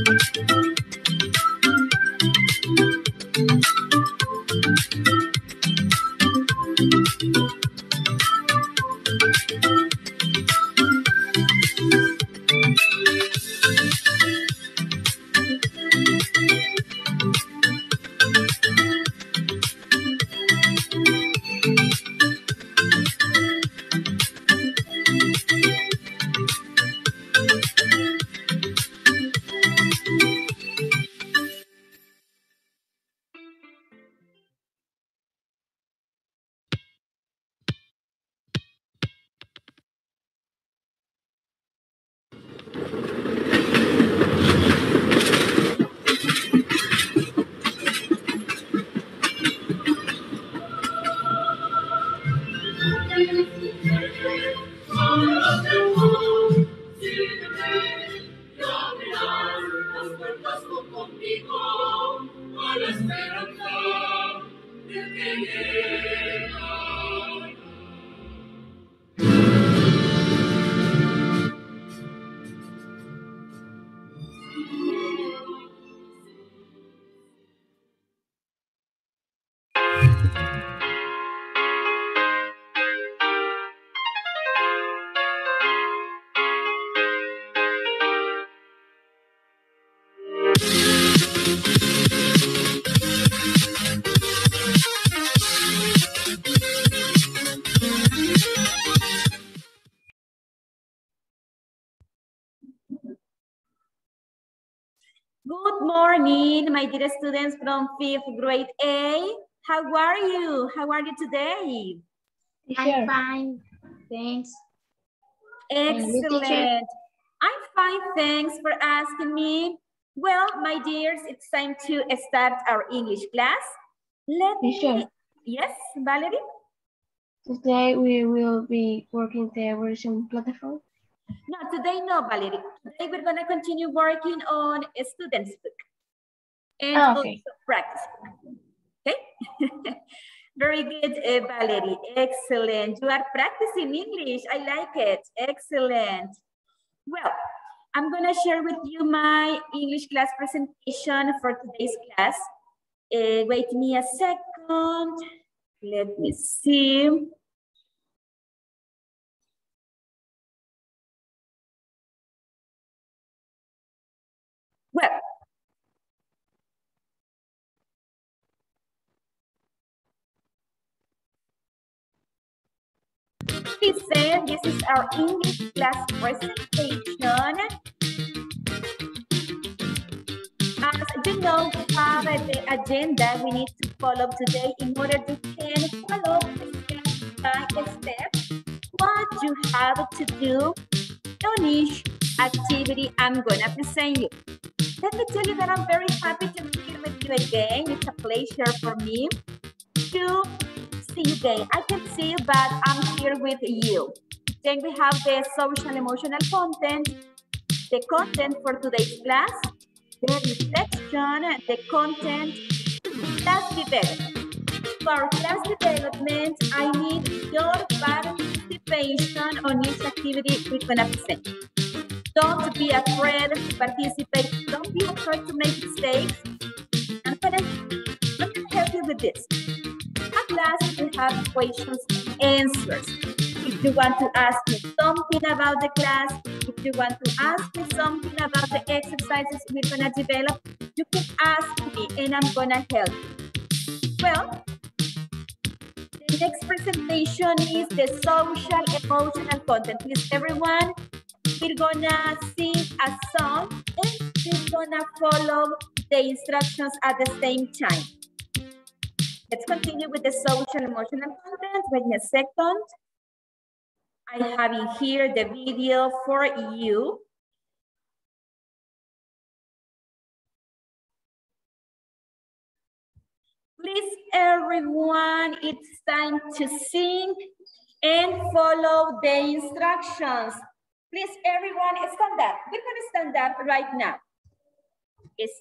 Good morning, my dear students from 5th grade A. How are you? How are you today? I'm fine, thanks. Excellent. I'm fine, thanks for asking me. Well, my dears, it's time to start our English class. Yes, Valerie? Today we will be working the version platform. No, today no, Valerie. Today we're going to continue working on a student's book and also practice book. Okay? Very good, Valerie. Excellent. You are practicing English. I like it. Excellent. Well, I'm going to share with you my English class presentation for today's class. Wait me a second. Let me see. Well, listen, this is our English class presentation. As you know, we have the agenda we need to follow today in order to can follow step by step what you have to do on each activity I'm gonna present you. Let me tell you that I'm very happy to be here with you again. It's a pleasure for me to see you again. I can see you, but I'm here with you. Then we have the social emotional content, the content for today's class, the reflection, the content, class development. For class development, I need your participation on each activity we're gonna present. Don't be afraid to participate. Don't be afraid to make mistakes. I'm gonna help you with this. At last, we have questions and answers. If you want to ask me something about the class, if you want to ask me something about the exercises we're gonna develop, you can ask me and I'm gonna help you. Well, the next presentation is the social emotional content. Please, everyone, we're gonna sing a song and we're gonna follow the instructions at the same time. Let's continue with the social emotional content. Wait a second. I have in here the video for you. Please, everyone, it's time to sing and follow the instructions. Please, everyone, stand up. We're gonna stand up right now.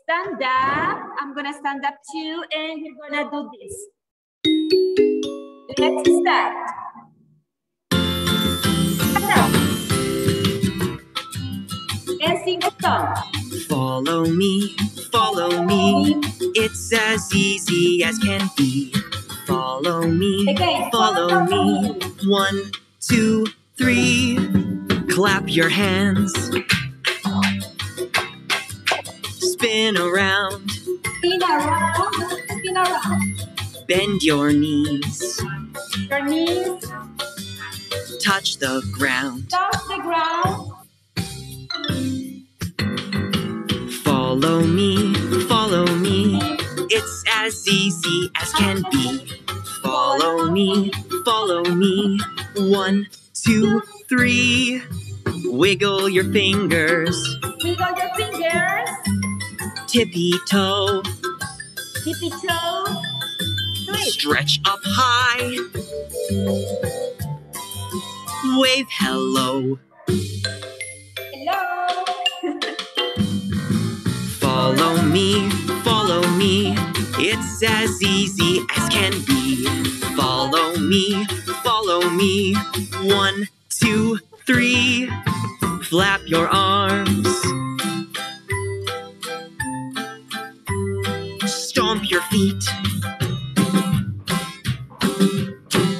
Stand up. I'm gonna stand up too, and we're gonna do this. Let's start. Stand up. And sing a song. Follow me, follow me. It's as easy as can be. Follow me, follow me. 1, 2, 3. Clap your hands. Spin around. Spin around. Spin around. Bend your knees. Your knees. Touch the ground. Touch the ground. Follow me, follow me. It's as easy as can be. Follow me, follow me. 1, 2, 3. Wiggle your fingers. Wiggle your fingers. Tippy toe. Tippy toe. 3. Stretch up high. Wave hello. Hello. Follow me, follow me. It's as easy as can be. Follow me, follow me. 1, 2, 3. Flap your arms. Stomp your feet.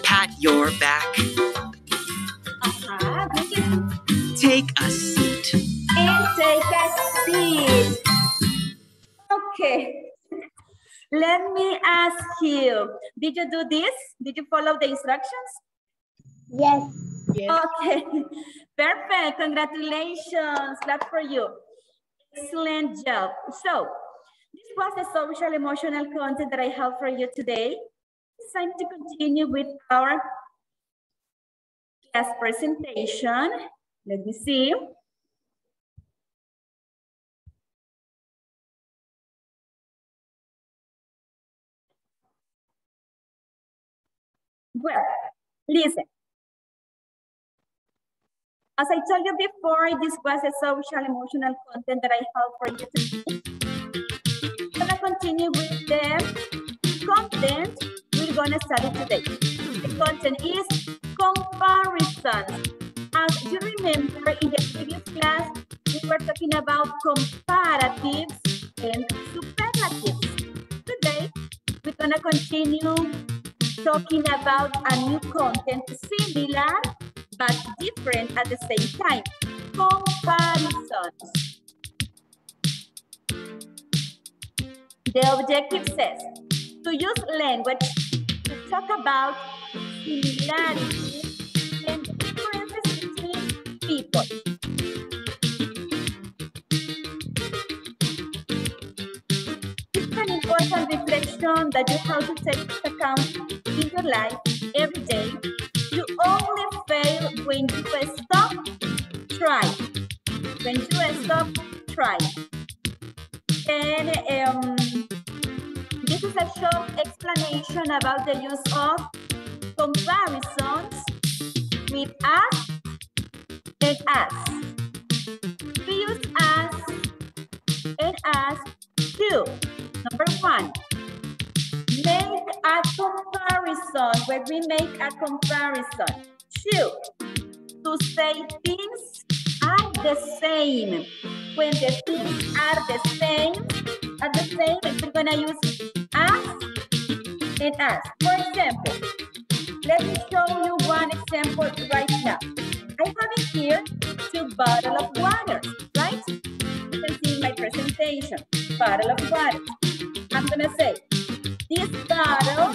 Pat your back. Take a seat. And take a seat. Okay. Let me ask you, did you do this? Did you follow the instructions? Yes. Okay. Perfect. Congratulations. Clap for you. Excellent job. So, this was the social emotional content that I have for you today. It's time to continue with our class presentation. Let me see. Well, listen. As I told you before, this was the social emotional content that I have for you today. I'm gonna continue with the content we're gonna study today. The content is comparisons. As you remember, in the previous class, we were talking about comparatives and superlatives. Today, we're gonna continue talking about a new content similar but different at the same time. Comparisons. The objective says to use language to talk about similarities and differences between people. It's an important reflection that you have to take into account in your life every day. You only fail when you stop trying. When you stop trying. And this is a short explanation about the use of comparisons with us and us. We use us and us to, number 1, make a comparison, where we make a comparison. 2, to say things are the same. When the things are the same, we're gonna use us and us. For example, let me show you one example right now. I have it here 2 bottles of water, right? You can see in my presentation, bottle of water. I'm gonna say, this bottle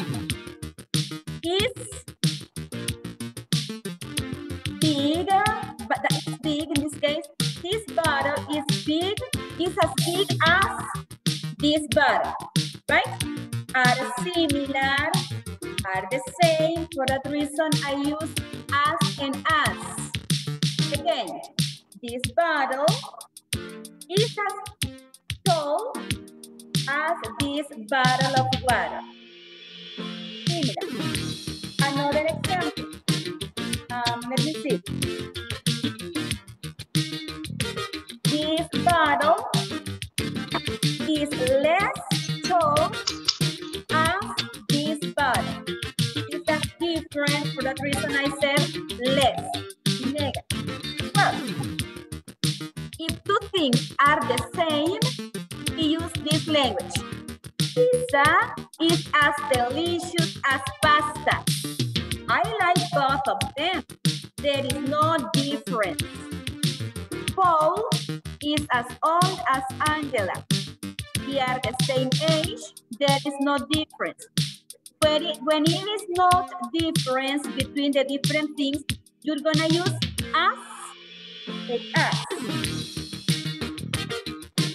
is big, but that's big in this case. This bottle is big, is as big as this bottle, right? Are similar, are the same. For that reason, I use as and as. Again, this bottle is as tall as this bottle of water. Similar. Another example. Let me see. This bottle is less tall as this bottle. It's a different, for that reason I said less. Negative. Well, if 2 things are are the same, we use this language. Pizza is as delicious as pasta. I like both of them. There is no difference. Paul is as old as Angela. We are the same age. There is no difference. When it is not difference between the different things, you're gonna use as and as.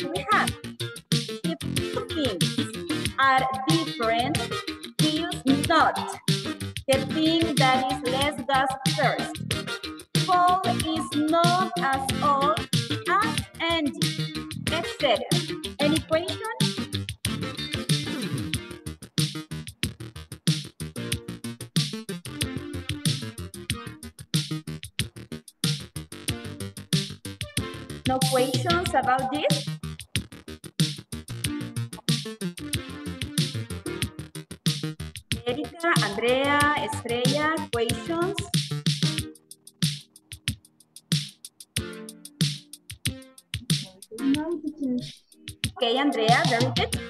We have, if two things are different, we use not. The thing that is less goes first. Paul is not as old as Andy, etc. Any question? No questions about this? Erika, Andrea, Estrella, questions? Okay, Andrea, very good.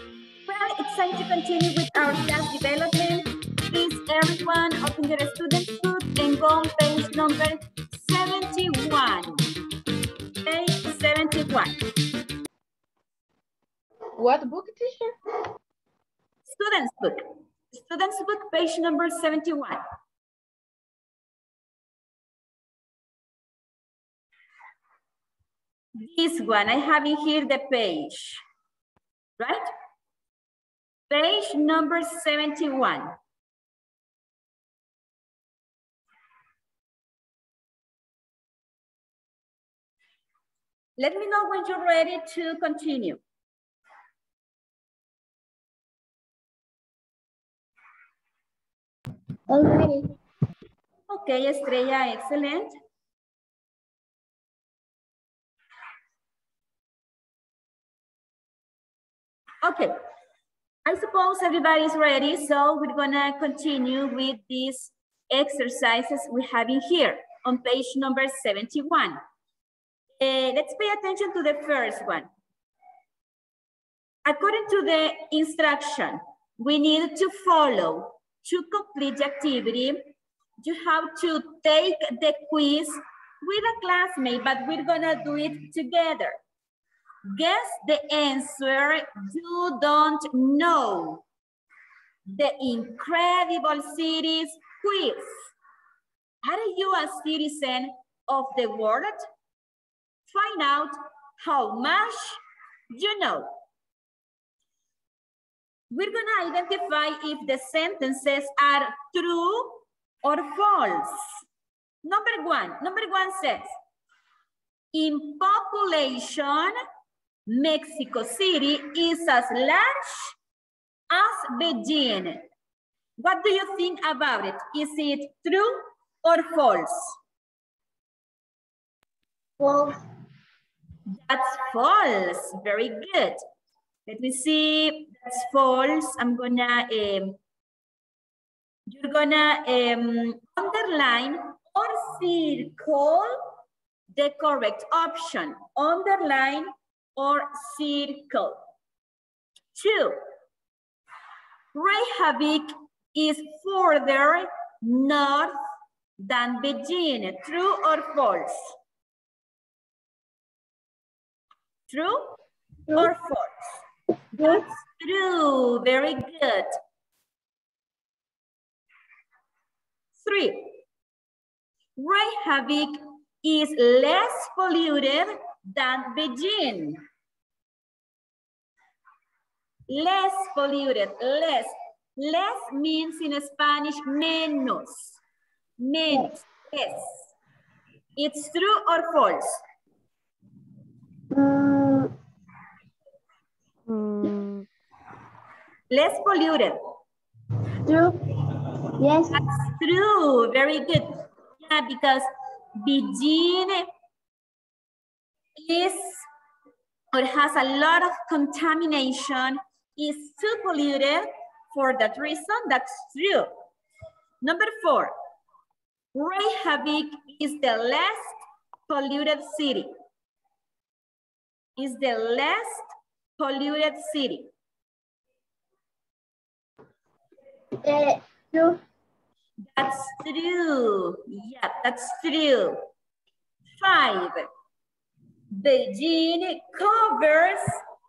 Well, it's time to continue with our class development. Please, everyone, open your student book and go on page number 71. Page 71. What book, teacher? Students book. Students book, page number 71. This one, I have in here the page, right? Page number 71. Let me know when you're ready to continue. Already. Okay, Estrella, excellent. Okay, I suppose everybody's ready, so we're gonna continue with these exercises we have in here on page number 71. Let's pay attention to the first one. According to the instruction, we need to follow to complete the activity. You have to take the quiz with a classmate, but we're gonna do it together. Guess the answer you don't know. The Incredible Cities quiz. Are you a citizen of the world? Find out how much you know. We're gonna identify if the sentences are true or false. Number one says, in population, Mexico City is as large as Beijing. What do you think about it? Is it true or false? False. That's false. Very good. Let me see. That's false. I'm gonna, you're gonna underline or circle the correct option. Underline or circle. 2. Reykjavik is further north than Beijing. True or false? True or false? That's true. Very good. 3. Reykjavik is less polluted than Beijing. Less polluted, less. Less means in Spanish menos. Menos, less. It's true or false? Less polluted. True. Yes. That's true. Very good. Yeah, because Beijing is or has a lot of contamination, is too polluted. For that reason, that's true. Number 4, Reykjavik is the less polluted city. is the less polluted city? True. That's true. Yeah, that's true. 5. Beijing covers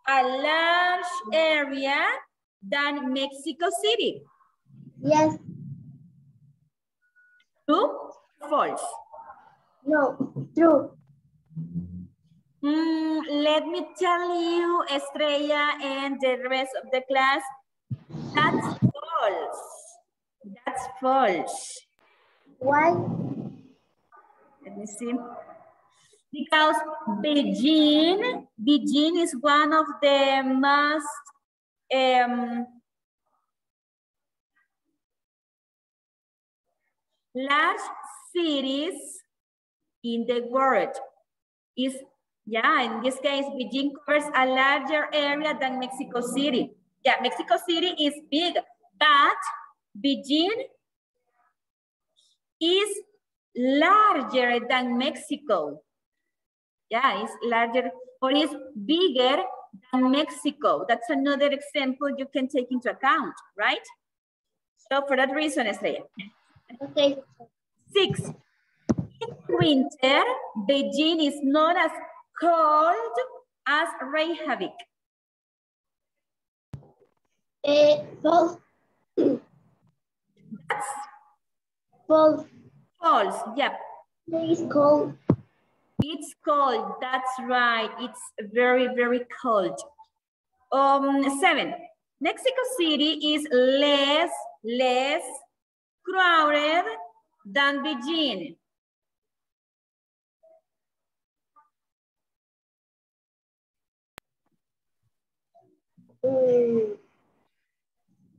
a large area than Mexico City. Yes. True? False? No. True. Let me tell you, Estrella and the rest of the class, that's false. That's false. Why? Let me see. Because Beijing is one of the most large cities in the world. In this case, Beijing covers a larger area than Mexico City. Yeah, Mexico City is big, but Beijing is larger than Mexico. Yeah, it's larger or it's bigger than Mexico. That's another example you can take into account, right? So for that reason, Estrella. Okay. 6. In winter, Beijing is not as cold as Reykjavik. False. That's False. false. Yep. It's cold. It's cold. That's right. It's very, very cold. 7. Mexico City is less crowded than Beijing.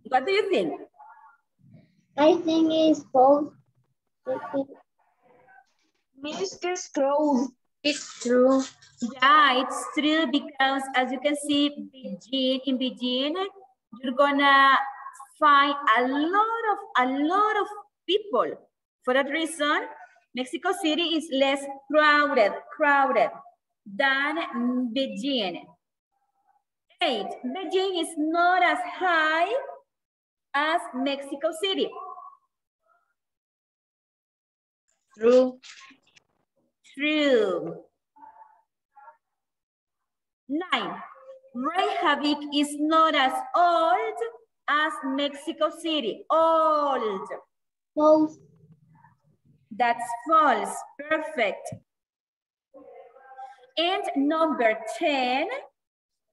What do you think? I think it's false. It's true. It's true. Yeah, it's true because as you can see, in Beijing, you're gonna find a lot of people. For that reason, Mexico City is less crowded than Beijing. 8. Beijing is not as high as Mexico City. True. True. 9. Reykjavik is not as old as Mexico City. Old. False. That's false. Perfect. And number 10,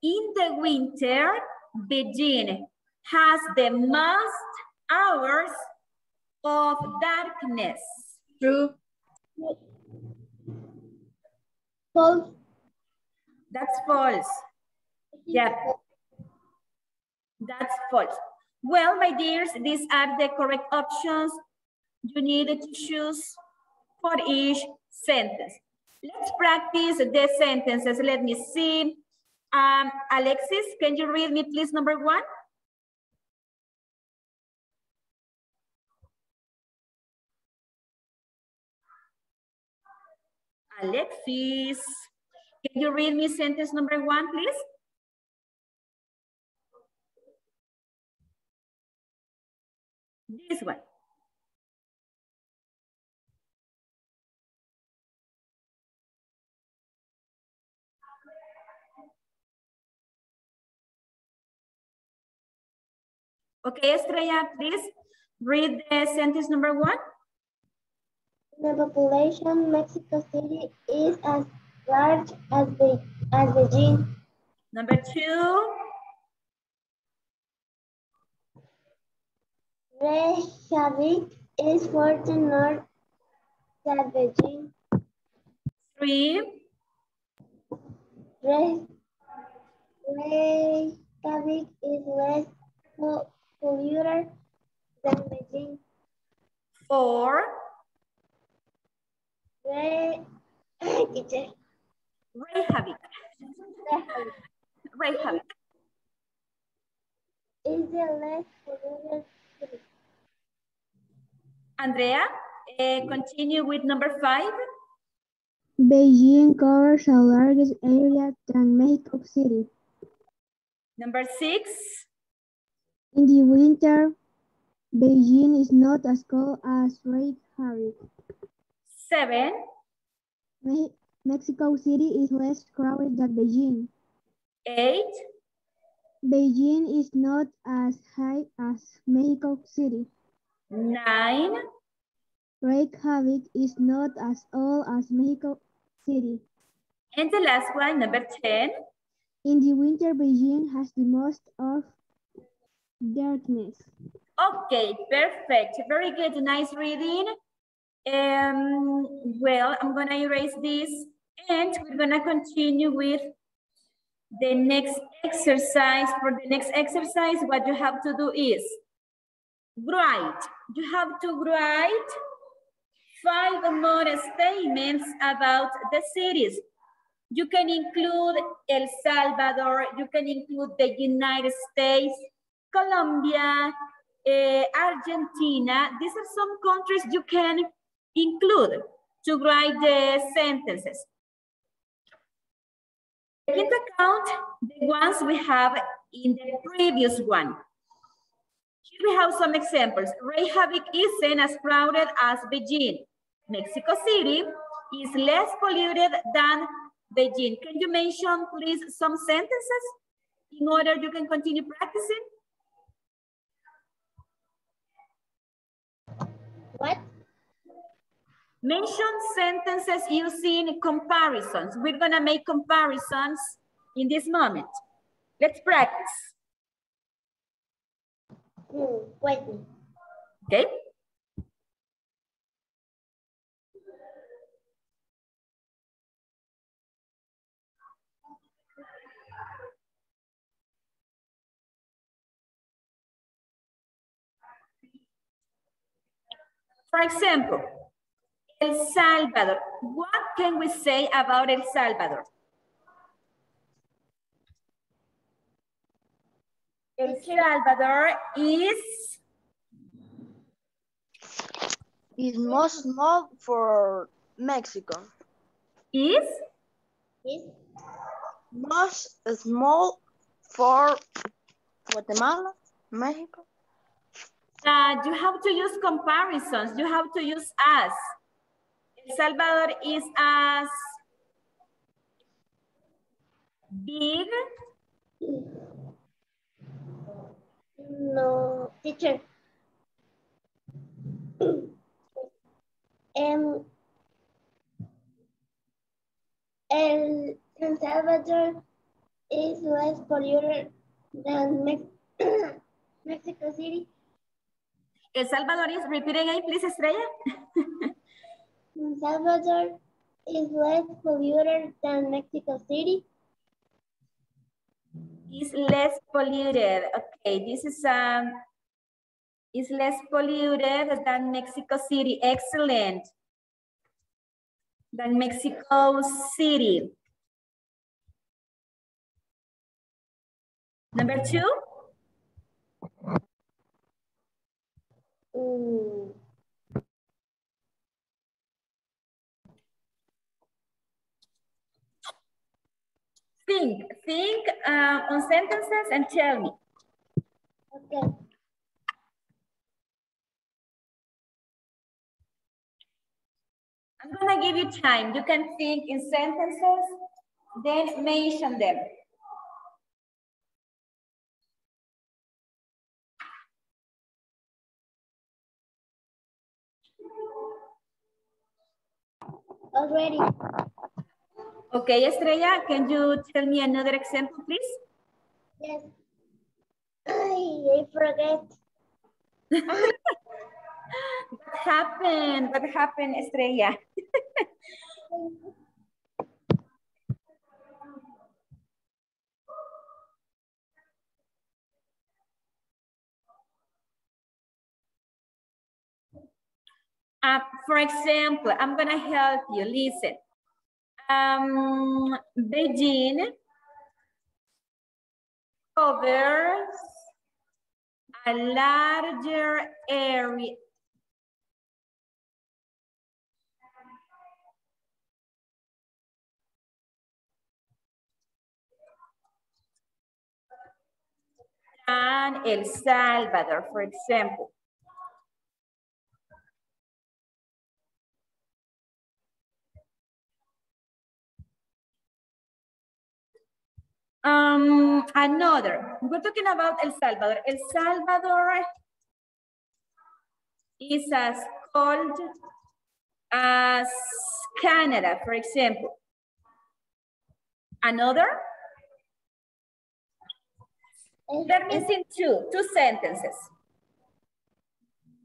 in the winter, Beijing has the most hours of darkness. True. False. That's false. Yeah, that's false. Well, my dears, these are the correct options you needed to choose for each sentence. Let's practice the sentences. Let me see. Alexis, can you read me please number 1? Alexis, can you read me sentence number 1, please? This one. Okay, Estrella, please read the sentence number 1. The population Mexico City is as large as Beijing. Number 2. Reykjavik is further north than Beijing. 3. Reykjavik is less polluted than Beijing. 4. Reykjavik. Reykjavik. Is the less polluted city. Andrea, continue with number 5. Beijing covers a larger area than Mexico City. Number 6. In the winter, Beijing is not as cold as Reykjavik. 7. Mexico City is less crowded than Beijing. 8. Beijing is not as high as Mexico City. 9. Reykjavik is not as old as Mexico City. And the last one, number 10. In the winter, Beijing has the most of darkness. Okay, perfect. Very good. Nice reading. Well, I'm going to erase this and we're going to continue with the next exercise. For the next exercise, what you have to do is write. You have to write 5 more statements about the cities. You can include El Salvador, you can include the United States, Colombia, Argentina. These are some countries you can include to write the sentences. Take into account the ones we have in the previous one. Here we have some examples. Reykjavik isn't as crowded as Beijing. Mexico City is less polluted than Beijing. Can you mention, please, some sentences in order you can continue practicing? What? Mention sentences using comparisons. We're going to make comparisons in this moment. Let's practice. Wait. Okay? For example, El Salvador. What can we say about El Salvador? El Salvador is most small for Mexico. Is Most small for Guatemala, Mexico. you have to use comparisons. You have to use as. El Salvador is as big. No, teacher. El San Salvador is less polluted than Mexico City. El Salvador is, repeat again, please, Estrella. San Salvador is less polluted than Mexico City. Is less polluted. Okay, this is less polluted than Mexico City. Excellent. Than Mexico City. Number 2. Think on sentences and tell me. Okay. I'm gonna give you time. You can think in sentences, then mention them. Already. Okay, Estrella, can you tell me another example, please? Yes. I forget. What happened? What happened, Estrella? For example, I'm gonna help you. Listen. Beijing covers a larger area. than El Salvador, for example. Another, we're talking about El Salvador. El Salvador is as cold as Canada, for example. Another? They're missing two sentences.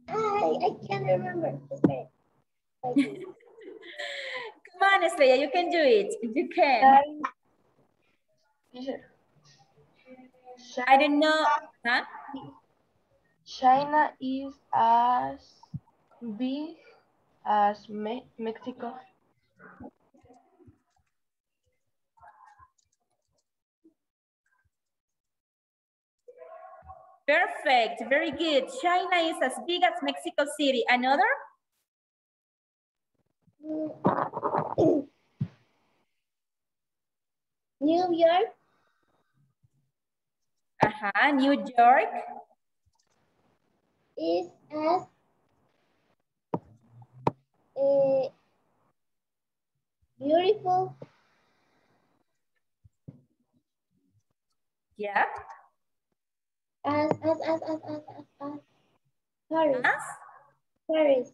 I can't remember. Come on, Estrella, you can do it. You can. I don't know. Huh? China is as big as Mexico. Perfect, very good. China is as big as Mexico City. Another? New York New York is as beautiful yeah. as Paris. Paris.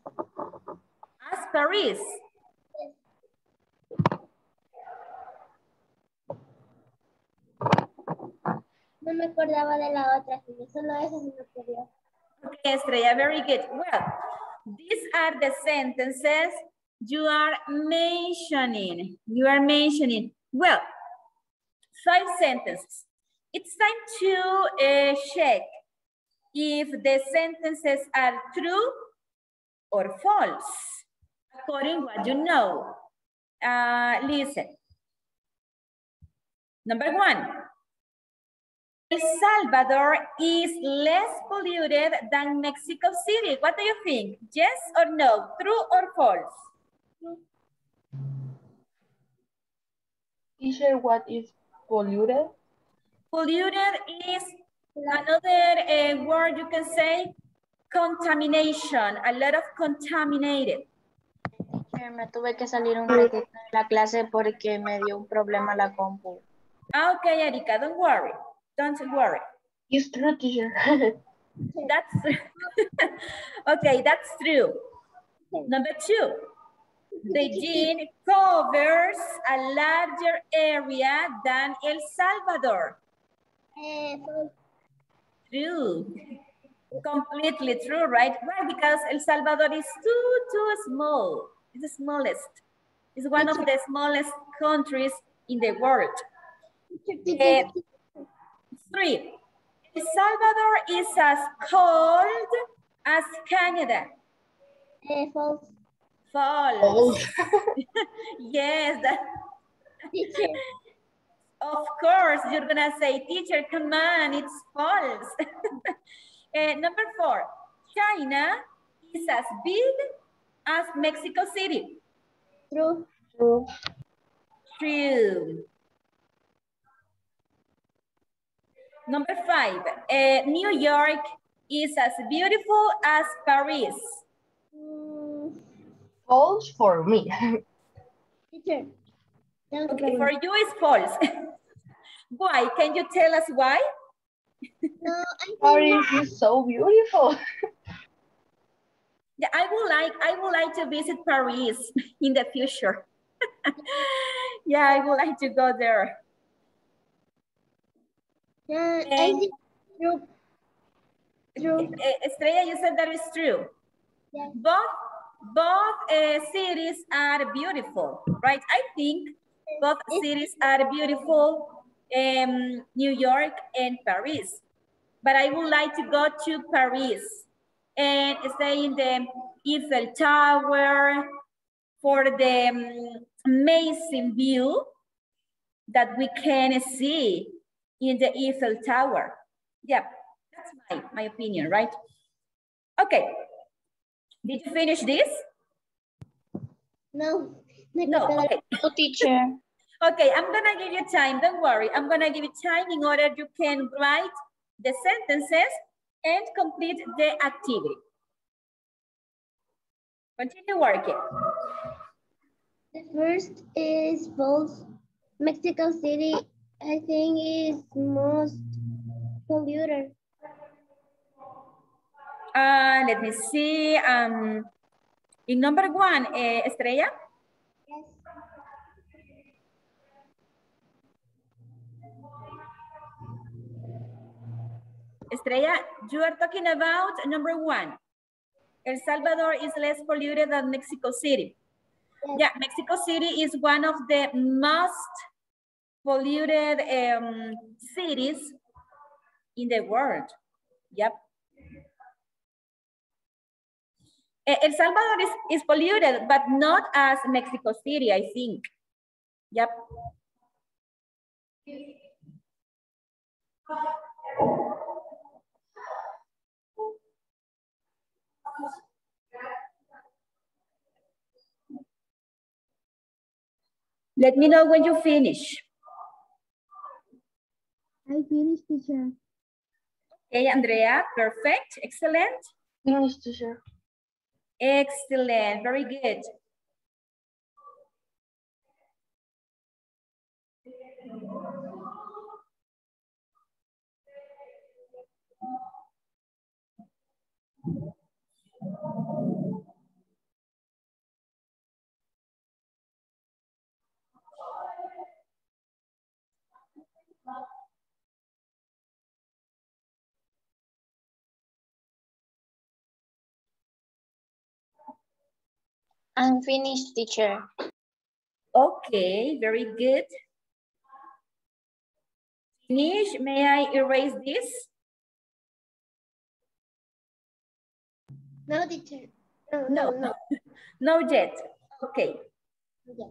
As Paris. No me acordaba de la otra, solo esa se me ocurrió. Okay, Estrella, very good. Well, these are the sentences you are mentioning. Well, 5 sentences. It's time to check if the sentences are true or false, according what you know. Listen. Number 1. El Salvador is less polluted than Mexico City. What do you think? Yes or no? True or false? Teacher, what is polluted? Polluted is another word you can say, contamination, a lot of contaminated. Me tuve que salir un ratito de la clase porque me dio un problema la compu. Okay, Erika, don't worry. Don't worry. It's true, teacher. That's okay, that's true. Number 2, Beijing covers a larger area than El Salvador. True. Completely true, right? Why? Because El Salvador is too small. It's the smallest. It's one of the smallest countries in the world. 3, El Salvador is as cold as Canada. False. False. Yes. Teacher. Of course, you're gonna say, teacher, come on, it's false. Number 4, China is as big as Mexico City. True. True. Number 5, New York is as beautiful as Paris. False for me. Teacher. Okay, for you it's false. Why? Can you tell us why? No, Paris is so beautiful. Yeah, I would like to visit Paris in the future. Yeah, I would like to go there. I think true. Estrella, you said that is true. Yes. Both cities are beautiful, right? I think both cities are beautiful, New York and Paris. But I would like to go to Paris and stay in the Eiffel Tower for the amazing view that we can see in the Eiffel Tower. Yeah, that's my opinion, right? Okay. Did you finish this? No. No, okay. No, teacher. Okay, I'm gonna give you time, don't worry. I'm gonna give you time in order you can write the sentences and complete the activity. Continue working. The first is false. Mexico City, I think, is most polluted. Let me see. In number 1, Estrella. Yes. Estrella, you are talking about number 1. El Salvador is less polluted than Mexico City. Yes. Yeah, Mexico City is one of the most polluted cities in the world. Yep. El Salvador is polluted, but not as Mexico City, I think. Yep. Let me know when you finish. I finished, teacher. Okay, Andrea, perfect, excellent. Yes, teacher. Excellent, very good. I'm finished, teacher. Okay, very good. Finish, may I erase this? No, teacher. No, No, no, no. no yet. Okay. Yeah.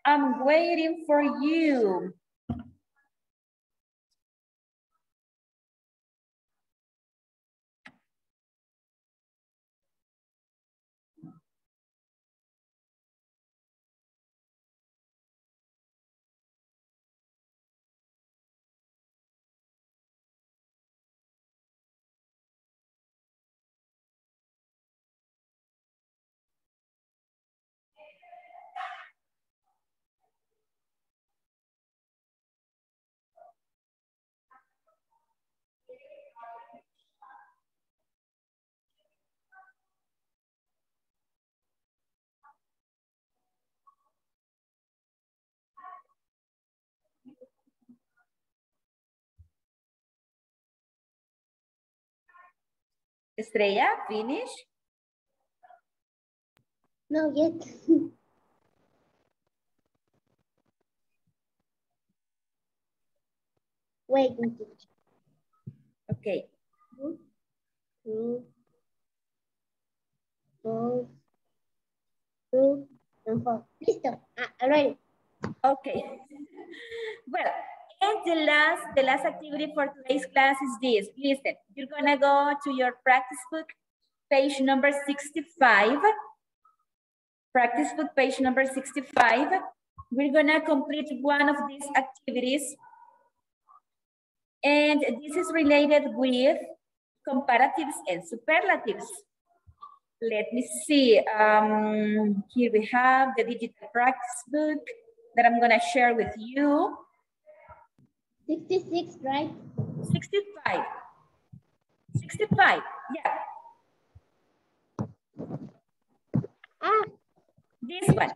I'm waiting for you. Estrella, finish. No, yet. Wait, teacher. Okay. 2, 3, 4, 2, and 4. Listo. Already. Okay. Well, and the last activity for today's class is this. Listen, you're gonna go to your practice book, page number 65. Practice book, page number 65. We're gonna complete one of these activities. And this is related with comparatives and superlatives. Let me see. Here we have the digital practice book that I'm gonna share with you. 66, right? 65. 65, yeah. This one.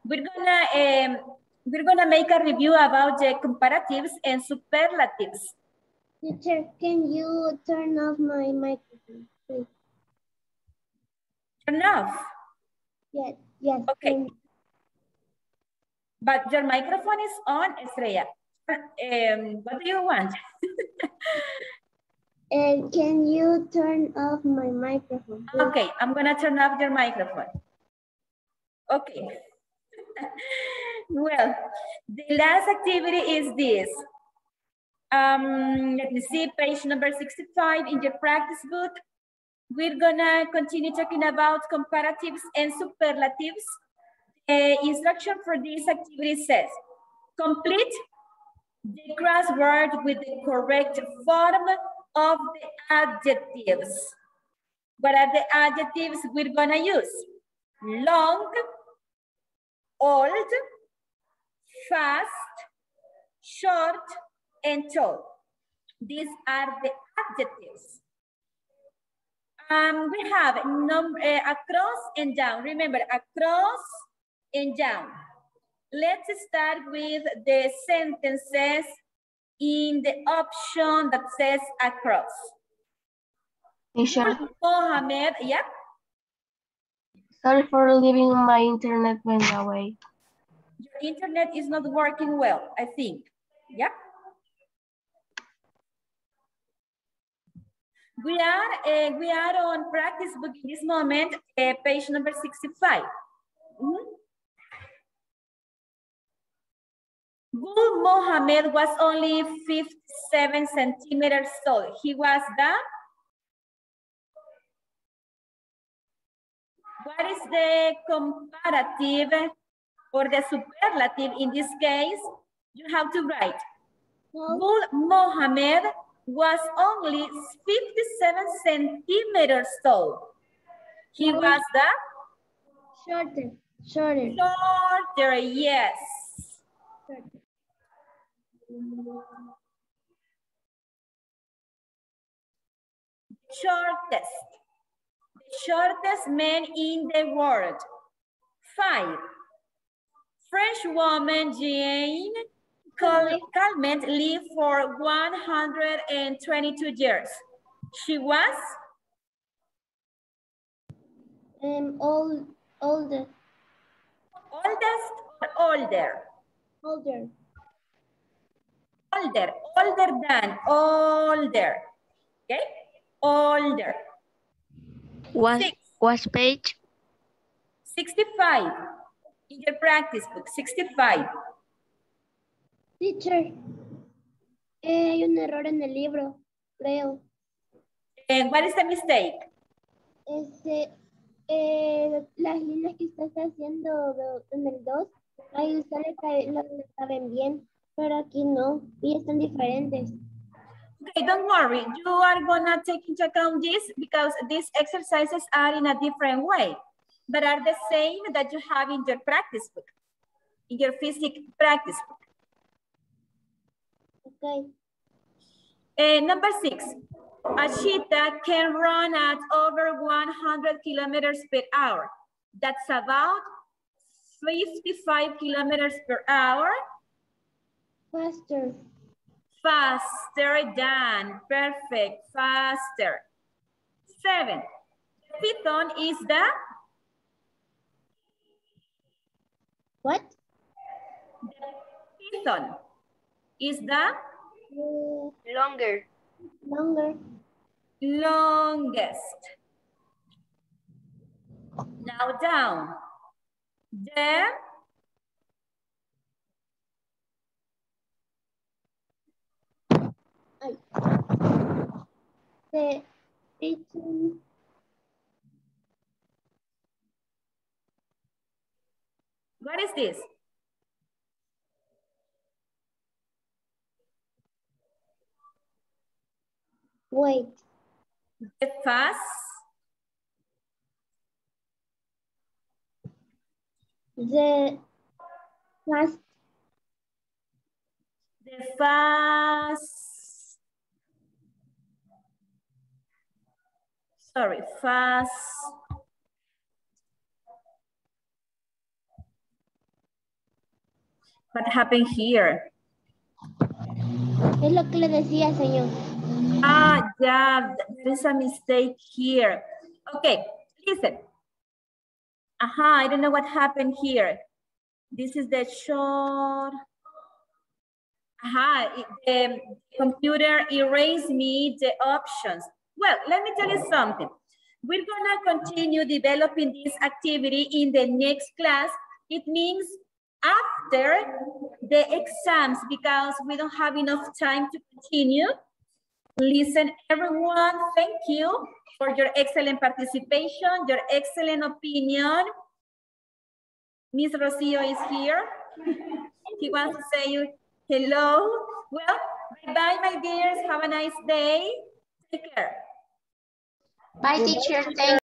We're gonna make a review about the comparatives and superlatives. Teacher, can you turn off my microphone, please? Turn off. Yes, yes. Okay. But your microphone is on, Estrella. What do you want? And can you turn off my microphone, please? Okay, I'm gonna turn off your microphone. Okay. Well, the last activity is this. Let me see, page number 65 in your practice book. We're gonna continue talking about comparatives and superlatives. Instruction for this activity says, complete the crossword with the correct form of the adjectives. What are the adjectives we're gonna use? Long, old, fast, short, and tall. These are the adjectives. We have across and down. Remember, across and down. Let's start with the sentences in the option that says across. Teacher, Mohammed, yeah? sorry for leaving, my internet went away. Your internet is not working well, I think. Yeah? We are on practice book in this moment, page number 65. Gul Mohammed was only 57 centimeters tall. He was the... What is the comparative or the superlative in this case? You have to write. Gul Mohammed was only 57 centimeters tall. He was the... Shorter, yes. Shortest. The shortest man in the world. 5. French woman Jane Calment lived for 122 years. She was Older. oldest or older? Older. Older than, older. Okay, older. Was page? 65. In your practice book, 65. Teacher, hay un error en el libro, creo. And what is the mistake? Las líneas que usted está haciendo en el 2, ahí usted le saben bien, pero aquí no, y están diferentes. Okay, don't worry. You are gonna take into account this because these exercises are in a different way, but are the same that you have in your practice book, in your physics practice book. Okay. Number 6, a cheetah can run at over 100 kilometers per hour. That's about 55 kilometers per hour. Faster. Faster than, perfect, faster. 7, python is the? What? The python is the? Longer. Longest. Now down. The pigeon. What is this? Wait. The fast. The fast. The fast. Sorry, fast. What happened here? Es lo que le decía, señor. Ah, yeah, there is a mistake here. Okay, listen. I don't know what happened here. This is the short. The computer erased me the options. Well, let me tell you something. We're gonna continue developing this activity in the next class. It means after the exams, because we don't have enough time to continue. Listen, everyone, thank you for your excellent participation, your excellent opinion. Miss Rocio is here. He wants to say you hello. Well, bye-bye, my dears. Have a nice day. Take care. Bye, teacher. Thank